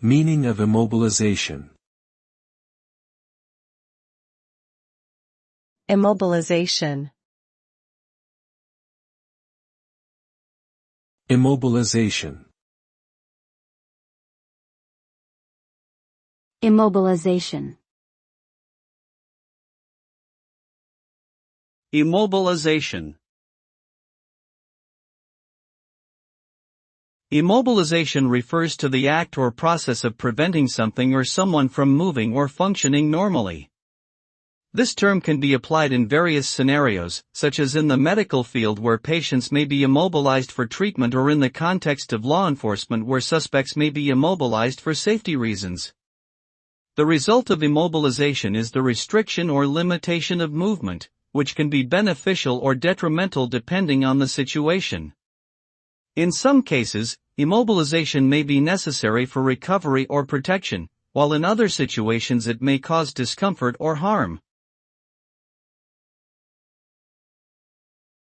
Meaning of immobilization. Immobilization. Immobilization. Immobilization. Immobilization. Immobilization refers to the act or process of preventing something or someone from moving or functioning normally. This term can be applied in various scenarios, such as in the medical field where patients may be immobilized for treatment, or in the context of law enforcement where suspects may be immobilized for safety reasons. The result of immobilization is the restriction or limitation of movement, which can be beneficial or detrimental depending on the situation. In some cases, immobilization may be necessary for recovery or protection, while in other situations it may cause discomfort or harm.